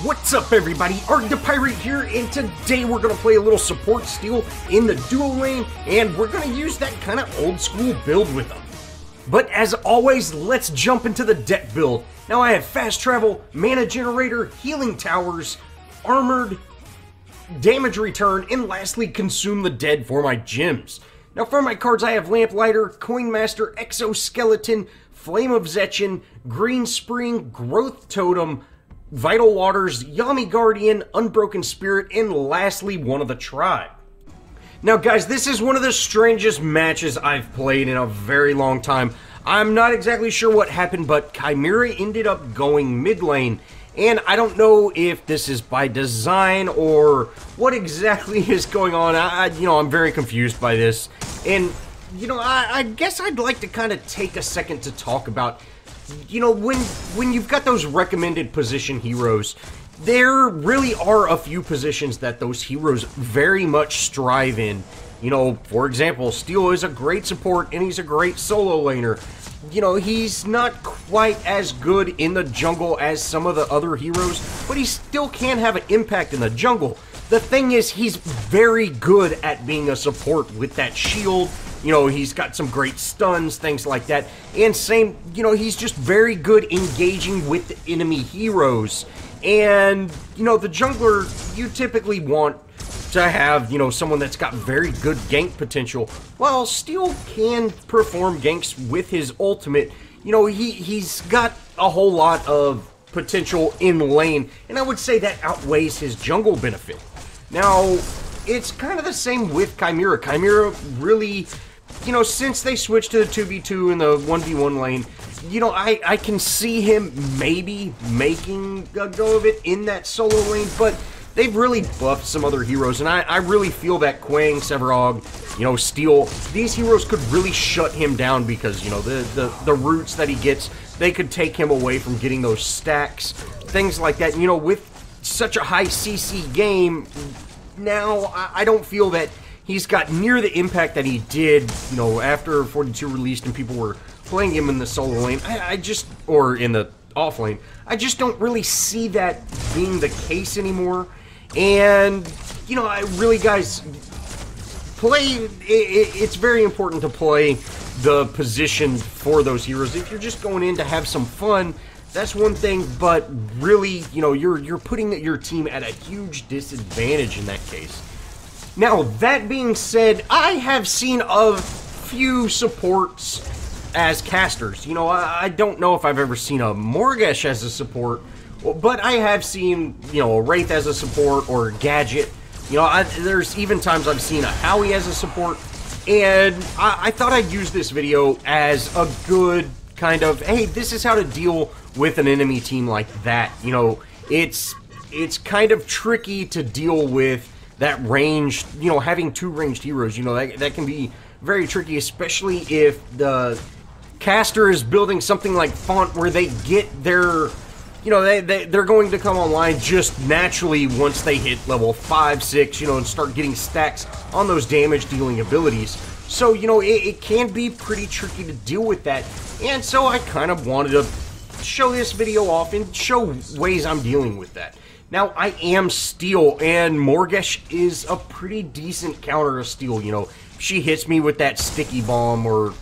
What's up everybody, Arrg the Pirate here, and today we're going to play a little support steal in the duo lane, and we're going to use that kind of old school build with them. But as always, let's jump into the deck build. Now I have fast travel, mana generator, healing towers, armored, damage return, and lastly consume the dead for my gems. Now for my cards I have Lamplighter, Coinmaster, Exoskeleton, Flame of Zechin, Greenspring, Growth Totem, Vital Waters, Yomi Guardian, Unbroken Spirit, and lastly, one of the tribe. Now guys, this is one of the strangest matches I've played in a very long time. I'm not exactly sure what happened, but Chimera ended up going mid lane, and I don't know if this is by design or what exactly is going on. I'm very confused by this, and I guess I'd like to kind of take a second to talk about, when you've got those recommended position heroes, there really are a few positions that those heroes very much strive in. For example, Steel is a great support and he's a great solo laner. He's not quite as good in the jungle as some of the other heroes, but he still can have an impact in the jungle. The thing is, he's very good at being a support with that shield. He's got some great stuns, things like that. And same, he's just very good engaging with the enemy heroes. And, the jungler, you typically want to have, someone that's got very good gank potential. While Steel can perform ganks with his ultimate, he's got a whole lot of potential in lane. And I would say that outweighs his jungle benefit. Now, it's kind of the same with Chimera. Chimera really, since they switched to the 2v2 in the 1v1 lane, I can see him maybe making a go of it in that solo lane, but they've really buffed some other heroes, and I really feel that Quang, Arrg, Steel, these heroes could really shut him down because, the roots that he gets, they could take him away from getting those stacks, things like that. With such a high CC game, now I don't feel that he's got near the impact that he did, after 42 released and people were playing him in the solo lane, or in the off lane. I just don't really see that being the case anymore. And, I really, guys, it's very important to play the position for those heroes. If you're just going in to have some fun, that's one thing, but really, you're putting your team at a huge disadvantage in that case. Now, that being said, I have seen a few supports as casters. I don't know if I've ever seen a Morgesh as a support, but I have seen, a Wraith as a support or a Gadget. There's even times I've seen a Howie as a support, and I thought I'd use this video as a good kind of, hey, this is how to deal with an enemy team like that. It's kind of tricky to deal with that range, having two ranged heroes, that can be very tricky, especially if the caster is building something like Font where they get their, they're going to come online just naturally once they hit level 5, 6, and start getting stacks on those damage dealing abilities. So, it can be pretty tricky to deal with that, and so I kind of wanted to show this video off and show ways I'm dealing with that. Now, I am Steel, and Morgesh is a pretty decent counter to Steel. If she hits me with that sticky bomb or,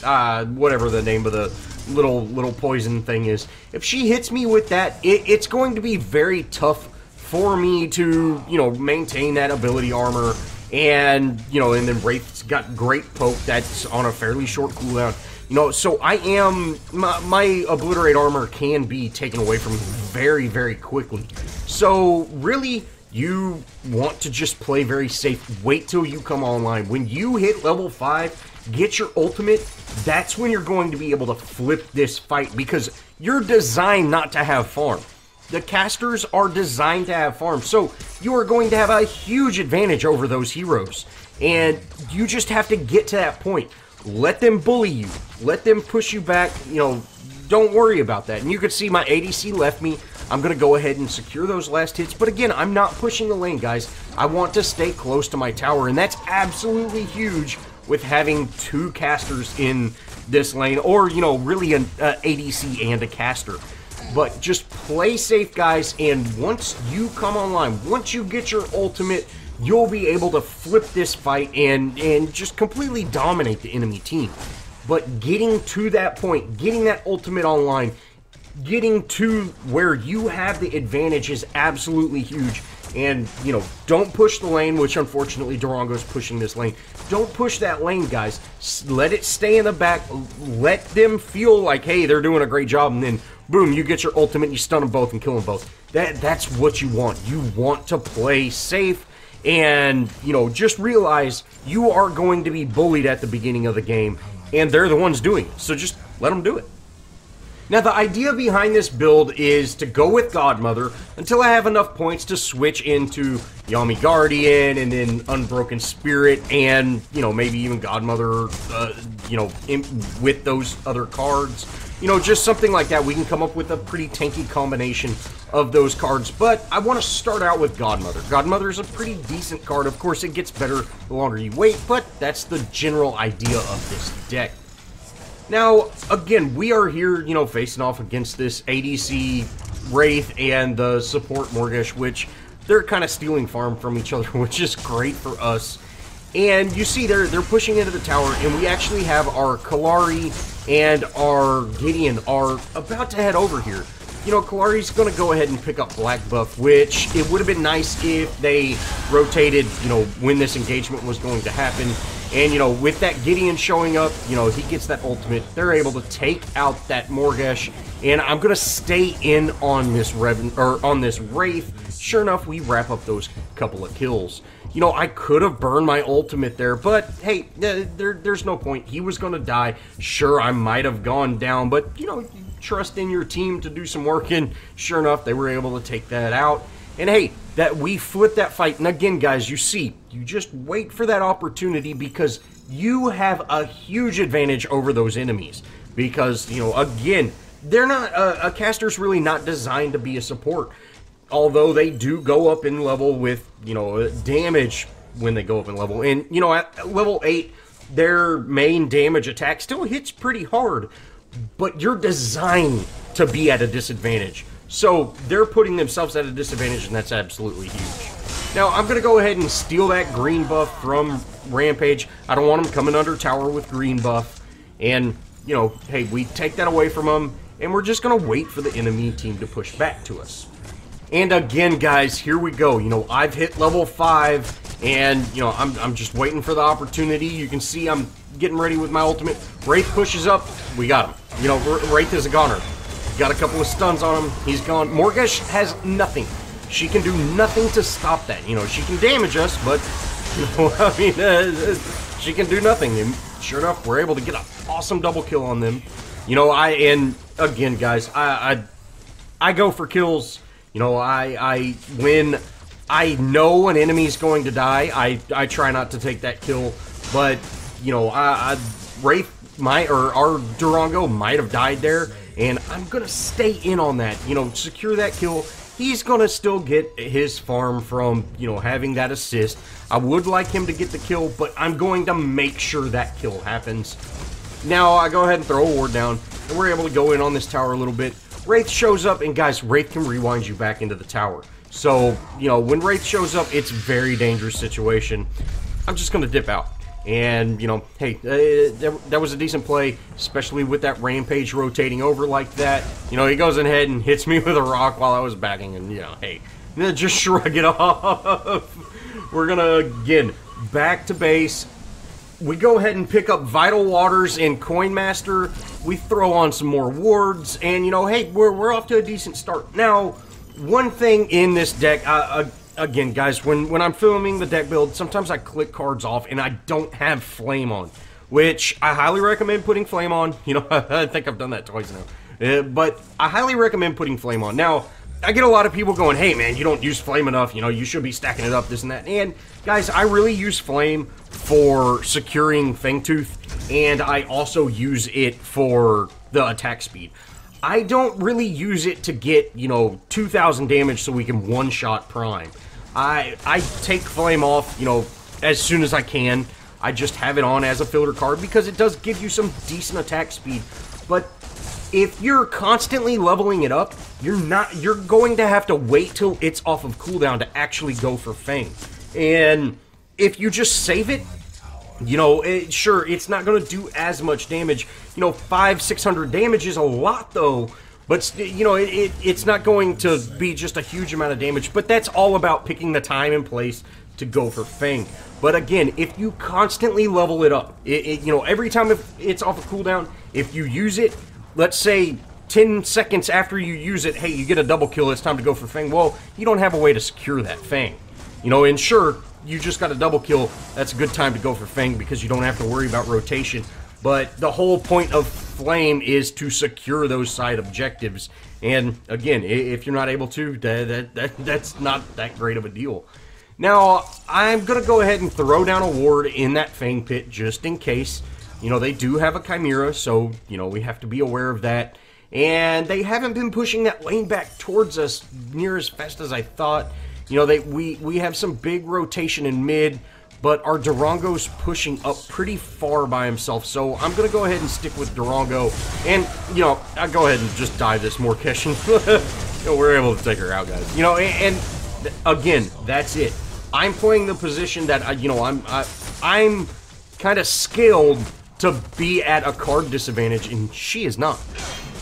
whatever the name of the little poison thing is. If she hits me with that, it's going to be very tough for me to, maintain that ability armor. And, and then Wraith's got great poke that's on a fairly short cooldown. So I am, my Obliterate armor can be taken away from me very, very quickly. So really, you want to just play very safe. Wait till you come online. When you hit level 5, get your ultimate, that's when you're going to be able to flip this fight, because you're designed not to have farm. The casters are designed to have farm, so you are going to have a huge advantage over those heroes. And you just have to get to that point. Let them bully you. Let them push you back. Don't worry about that. And you can see my ADC left me. I'm going to go ahead and secure those last hits. But again, I'm not pushing the lane, guys. I want to stay close to my tower. And that's absolutely huge with having two casters in this lane. Or, really an ADC and a caster. But just play safe, guys, and once you come online, once you get your ultimate, you'll be able to flip this fight and just completely dominate the enemy team. But getting to that point, getting that ultimate online, getting to where you have the advantage is absolutely huge. And, you know, don't push the lane, which unfortunately Durango's pushing this lane. Don't push that lane, guys. Let it stay in the back. Let them feel like, hey, they're doing a great job, and then, boom, you get your ultimate, you stun them both and kill them both. That's what you want. You want to play safe, and, you know, just realize you are going to be bullied at the beginning of the game, and they're the ones doing it. So just let them do it. Now, the idea behind this build is to go with Godmother until I have enough points to switch into Yomi Guardian and then Unbroken Spirit and, you know, maybe even Godmother, you know, with those other cards. You know, just something like that. We can come up with a pretty tanky combination of those cards, but I want to start out with Godmother. Godmother is a pretty decent card. Of course, it gets better the longer you wait, but that's the general idea of this deck. Now, again, we are here, you know, facing off against this ADC Wraith and the support Morgish, which they're kind of stealing farm from each other, which is great for us. And you see they're pushing into the tower, and we actually have our Kalari and our Gideon are about to head over here. You know, Kalari's going to go ahead and pick up Black Buff, which it would have been nice if they rotated, you know, when this engagement was going to happen. And, you know, with that Gideon showing up, you know, he gets that ultimate. They're able to take out that Morgish, and I'm going to stay in on this Wraith. Sure enough, we wrap up those couple of kills. You know, I could have burned my ultimate there, but hey, there's no point. He was going to die. Sure, I might have gone down, but, you know, trust in your team to do some work, and sure enough, they were able to take that out. And hey, that we flipped that fight. And again, guys, you see, you just wait for that opportunity because you have a huge advantage over those enemies. Because, you know, again, they're not, a caster's really not designed to be a support. Although they do go up in level with, you know, damage when they go up in level. And, you know, at level 8, their main damage attack still hits pretty hard. But you're designed to be at a disadvantage. So they're putting themselves at a disadvantage, and that's absolutely huge. Now, I'm going to go ahead and steal that green buff from Rampage. I don't want him coming under tower with green buff. And, you know, hey, we take that away from him, and we're just going to wait for the enemy team to push back to us. And again, guys, here we go. You know, I've hit level 5, and, you know, I'm just waiting for the opportunity. You can see I'm getting ready with my ultimate. Wraith pushes up. We got him. You know, Wraith is a goner. Got a couple of stuns on him. He's gone. Morgish has nothing. She can do nothing to stop that. You know, she can damage us, but, you know, I mean, she can do nothing. And sure enough, we're able to get an awesome double kill on them. You know, and again, guys, I go for kills. You know, when I know an enemy's going to die, I try not to take that kill. But, you know, Wraith our Durango might have died there. And I'm going to stay in on that, you know, secure that kill. He's going to still get his farm from, you know, having that assist. I would like him to get the kill, but I'm going to make sure that kill happens. Now, I go ahead and throw a ward down, and we're able to go in on this tower a little bit. Wraith shows up, and guys, Wraith can rewind you back into the tower. So, you know, when Wraith shows up, it's a very dangerous situation. I'm just going to dip out. And, you know, hey, that was a decent play, especially with that Rampage rotating over like that. You know, he goes ahead and hits me with a rock while I was backing, and, you know, hey, just shrug it off. We're gonna, again, back to base. We go ahead and pick up Vital Waters and Coinmaster. We throw on some more wards, and, you know, hey, we're off to a decent start. Now, one thing in this deck, again, guys, when I'm filming the deck build, sometimes I click cards off and I don't have Flame on, which I highly recommend putting Flame on. You know, I think I've done that twice now. But I highly recommend putting Flame on. Now, I get a lot of people going, hey, man, you don't use Flame enough. You know, you should be stacking it up, this and that. And, guys, I really use Flame for securing Fangtooth, and I also use it for the attack speed. I don't really use it to get, you know, 2,000 damage so we can one-shot Prime. I take Flame off, you know, as soon as I can. I just have it on as a filter card because it does give you some decent attack speed. But if you're constantly leveling it up, you're going to have to wait till it's off of cooldown to actually go for Fang. And if you just save it, you know, sure, it's not going to do as much damage. You know, 500-600 damage is a lot, though. But, you know, it's not going to be just a huge amount of damage. But that's all about picking the time and place to go for Fang. But again, if you constantly level it up, you know, every time it's off a cooldown, if you use it, let's say 10 seconds after you use it, hey, you get a double kill, it's time to go for Fang. Well, you don't have a way to secure that Fang. You know, and sure, you just got a double kill, that's a good time to go for Fang because you don't have to worry about rotation. But the whole point of Flame is to secure those side objectives. And again, if you're not able to, that's not that great of a deal. Now, I'm going to go ahead and throw down a ward in that Fang pit just in case. You know, they do have a Chimera, so, you know, we have to be aware of that. And they haven't been pushing that lane back towards us near as fast as I thought. You know, we have some big rotation in mid, but our Durango's pushing up pretty far by himself. So I'm going to go ahead and stick with Durango. And, you know, I'll go ahead and just dive this more Keshin. You know, we're able to take her out, guys. You know, and again, that's it. I'm playing the position that, you know, I'm kind of scaled to be at a card disadvantage, and she is not.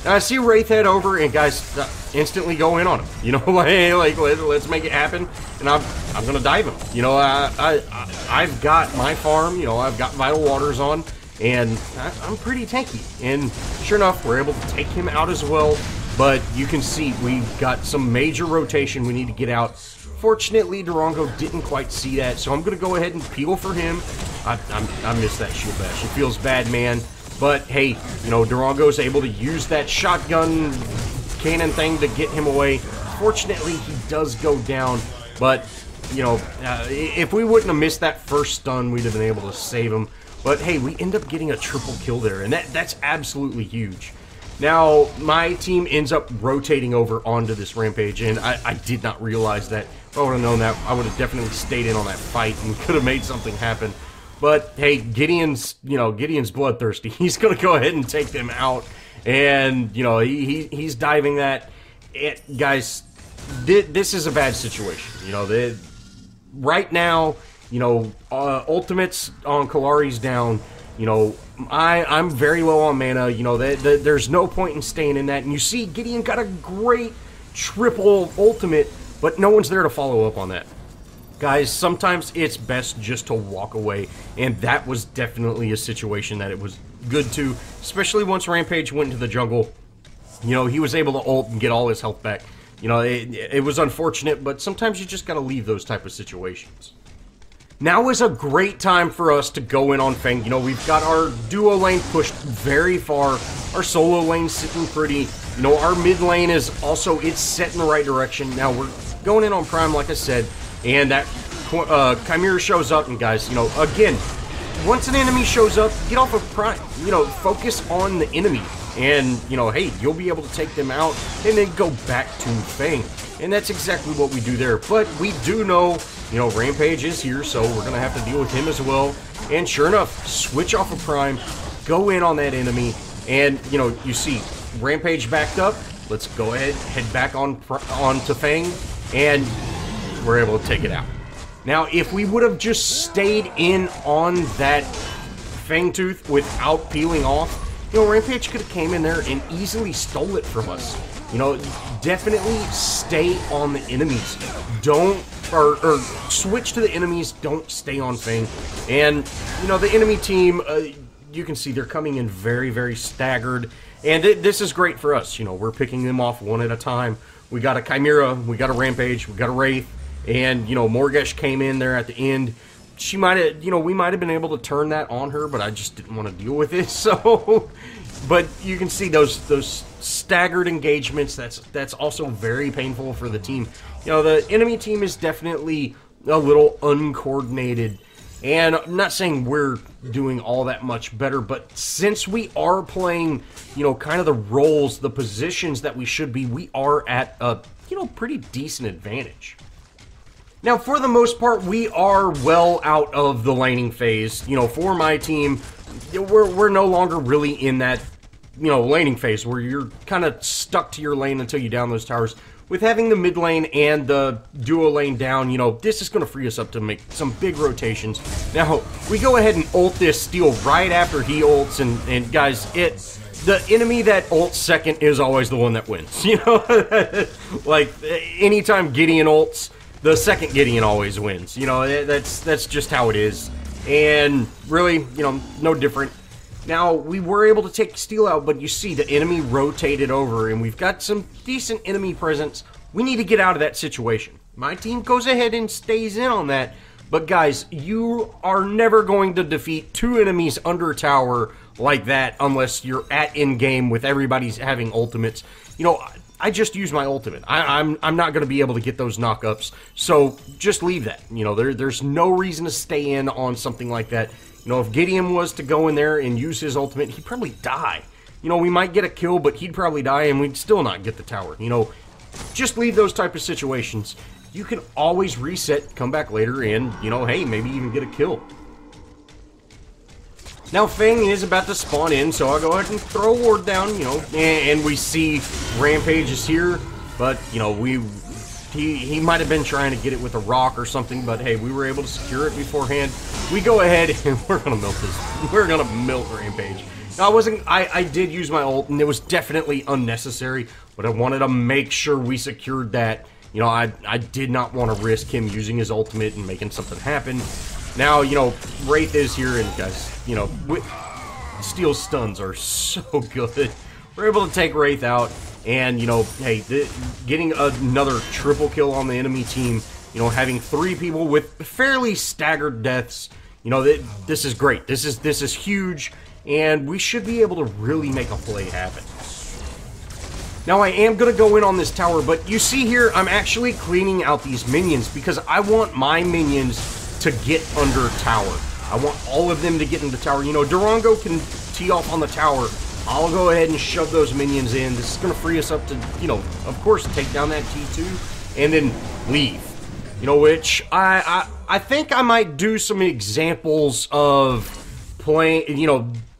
Now, I see Wraith head over, and guys instantly go in on him. You know, like let's make it happen, and I'm gonna dive him. You know, I've got my farm. You know, I've got Vital Waters on, and I'm pretty tanky. And sure enough, we're able to take him out as well. But you can see we've got some major rotation we need to get out. Fortunately, Durango didn't quite see that, so I'm going to go ahead and peel for him. I missed that shield bash. It feels bad, man. But, hey, you know, Durango's able to use that shotgun cannon thing to get him away. Fortunately, he does go down, but, you know, if we wouldn't have missed that first stun, we'd have been able to save him. But, hey, we end up getting a triple kill there, and that's absolutely huge. Now, my team ends up rotating over onto this Rampage, and I did not realize that. If I would have known that, I would have definitely stayed in on that fight and could have made something happen. But, hey, Gideon's bloodthirsty. He's going to go ahead and take them out, and, you know, he's diving that. Guys, this is a bad situation. You know, right now, you know, ultimates on Kalari's down. You know, I'm very low on mana. You know, there's no point in staying in that. And you see, Gideon got a great triple ultimate, but no one's there to follow up on that. Guys, sometimes it's best just to walk away, and that was definitely a situation that it was good to, especially once Rampage went into the jungle. You know, he was able to ult and get all his health back. You know, it was unfortunate, but sometimes you just gotta leave those type of situations. Now is a great time for us to go in on Fang. You know, we've got our duo lane pushed very far. Our solo lane sitting pretty. You know, our mid lane is also, it's set in the right direction. Now we're going in on Prime, like I said, and that Chimera shows up, and guys, you know, again, once an enemy shows up, get off of Prime. You know, focus on the enemy, and, you know, hey, you'll be able to take them out, and then go back to Fang. And that's exactly what we do there. But we do know, you know, Rampage is here, so we're going to have to deal with him as well. And sure enough, switch off of Prime, go in on that enemy, and, you know, you see Rampage backed up. Let's go ahead, head back on to Fang, and we're able to take it out. Now, if we would have just stayed in on that Fangtooth without peeling off, you know, Rampage could have came in there and easily stole it from us. You know, definitely stay on the enemies. Don't, or switch to the enemies, don't stay on Fang. And, you know, the enemy team, you can see they're coming in very, very staggered. And this is great for us. You know, we're picking them off one at a time. We got a Chimera, we got a Rampage, we got a Wraith, and, you know, Morgesh came in there at the end. She might have, you know, we might have been able to turn that on her, but I just didn't want to deal with it, so... But you can see those staggered engagements. That's also very painful for the team. You know, the enemy team is definitely a little uncoordinated, and I'm not saying we're doing all that much better, but since we are playing, you know, kind of the roles, the positions that we should be, we are at a, you know, pretty decent advantage. Now, for the most part, we are well out of the laning phase. You know, for my team, we're no longer really in that laning phase where you're kind of stuck to your lane until you down those towers. With having the mid lane and the duo lane down, this is going to free us up to make some big rotations. Now, we go ahead and ult this steal right after he ults, and guys, the enemy that ults second is always the one that wins, Like, anytime Gideon ults, the second Gideon always wins, that's just how it is. And really, no different. Now, we were able to take steal out, but you see the enemy rotated over, and we've got some decent enemy presence. We need to get out of that situation. My team goes ahead and stays in on that, but guys, you are never going to defeat 2 enemies under tower like that unless you're at in-game with everybody's having ultimates. I just use my ultimate. I'm not going to be able to get those knockups, so just leave that. There's no reason to stay in on something like that. If Gideon was to go in there and use his ultimate, he'd probably die. We might get a kill, but he'd probably die, and we'd still not get the tower. Just leave those type of situations. You can always reset, come back later, and, hey, maybe even get a kill. Now, Fang is about to spawn in, so I'll go ahead and throw a ward down, and we see Rampage is here, but, he might have been trying to get it with a rock or something, but hey, we were able to secure it beforehand. We go ahead and we're gonna melt this. We're gonna melt Rampage. Now, I did use my ult, and it was definitely unnecessary, but I wanted to make sure we secured that. I did not want to risk him using his ultimate and making something happen. Now, Wraith is here, and guys, steel stuns are so good. We're able to take Wraith out. And, hey, getting another triple kill on the enemy team, having 3 people with fairly staggered deaths, this is great. This is huge, and we should be able to really make a play happen. Now, I am going to go in on this tower, but you see here, I'm actually cleaning out these minions because I want my minions to get under tower. I want all of them to get into tower. Durango can tee off on the tower. I'll go ahead and shove those minions in. This is going to free us up to, of course, take down that T2 and then leave. Which I think I might do some examples of playing,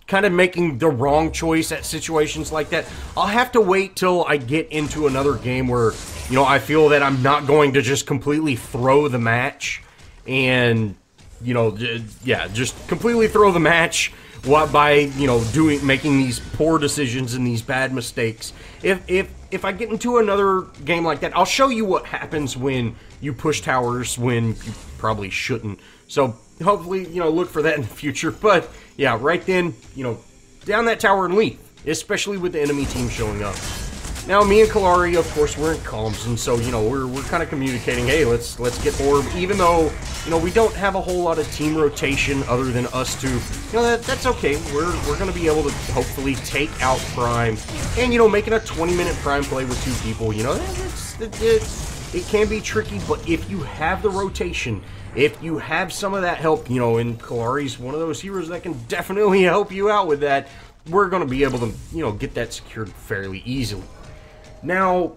kind of making the wrong choice at situations like that. I'll have to wait till I get into another game where, I feel that I'm not going to just completely throw the match and, yeah, just completely throw the match. By making these poor decisions and these bad mistakes. If I get into another game like that, I'll show you what happens when you push towers when you probably shouldn't. So hopefully, look for that in the future. But yeah, right then, down that tower and leave, especially with the enemy team showing up. Now, me and Kalari, of course, we're in comms, and so, we're kind of communicating, hey, let's get Orb, even though, we don't have a whole lot of team rotation other than us two. That's okay. We're going to be able to hopefully take out Prime, and, making a 20-minute Prime play with 2 people, it can be tricky, but if you have the rotation, if you have some of that help, and Kalari's one of those heroes that can definitely help you out with that, we're going to be able to, get that secured fairly easily. Now,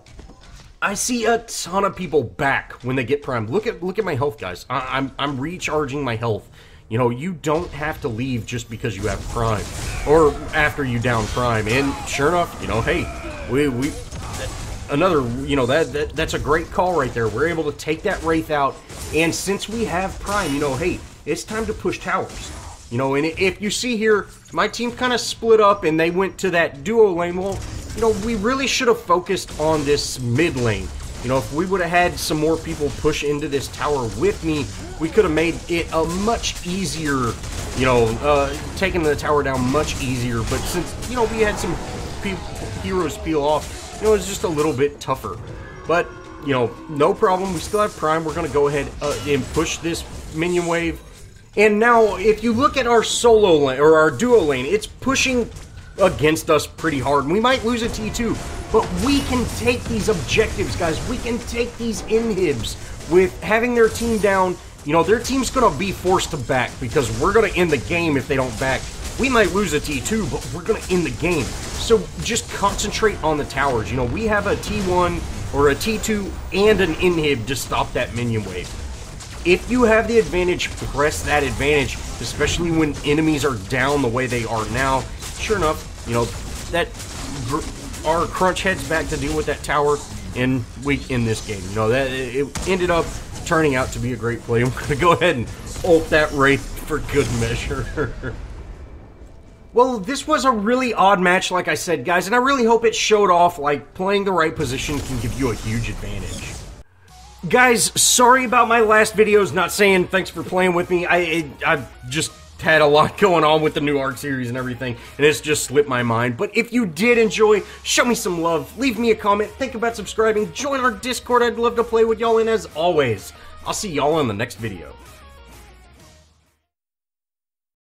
I see a ton of people back when they get Prime. Look at my health, guys. I'm recharging my health. You don't have to leave just because you have Prime, or after you down Prime. And sure enough, hey, another, that's a great call right there. We're able to take that Wraith out, and since we have Prime, hey, it's time to push towers. And if you see here, my team kind of split up, and they went to that duo lane. Well, we really should have focused on this mid lane. If we would have had some more people push into this tower with me, we could have made it a much easier, taking the tower down much easier. But since, we had some heroes peel off, it was just a little bit tougher. But, no problem. We still have Prime. We're going to go ahead and push this minion wave. And now, if you look at our solo lane, or our duo lane, it's pushing against us pretty hard. We might lose a T2, but we can take these objectives, guys. We can take these inhibs with having their team down. Their team's going to be forced to back because we're going to end the game if they don't back. We might lose a T2, but we're going to end the game. So just concentrate on the towers. We have a T1 or a T2 and an inhib to stop that minion wave. If you have the advantage, press that advantage, especially when enemies are down the way they are now. Sure enough, our crunch heads back to deal with that tower in this game. You know, that it ended up turning out to be a great play. I'm gonna go ahead and ult that Wraith for good measure. Well, this was a really odd match, like I said, guys, and I really hope it showed off, like, playing the right position can give you a huge advantage. Guys, sorry about my last videos, not saying thanks for playing with me. I've just had a lot going on with the new Arrg series and everything, and it's just slipped my mind. But if you did enjoy, show me some love, leave me a comment, think about subscribing, join our Discord. I'd love to play with y'all, and as always, I'll see y'all in the next video.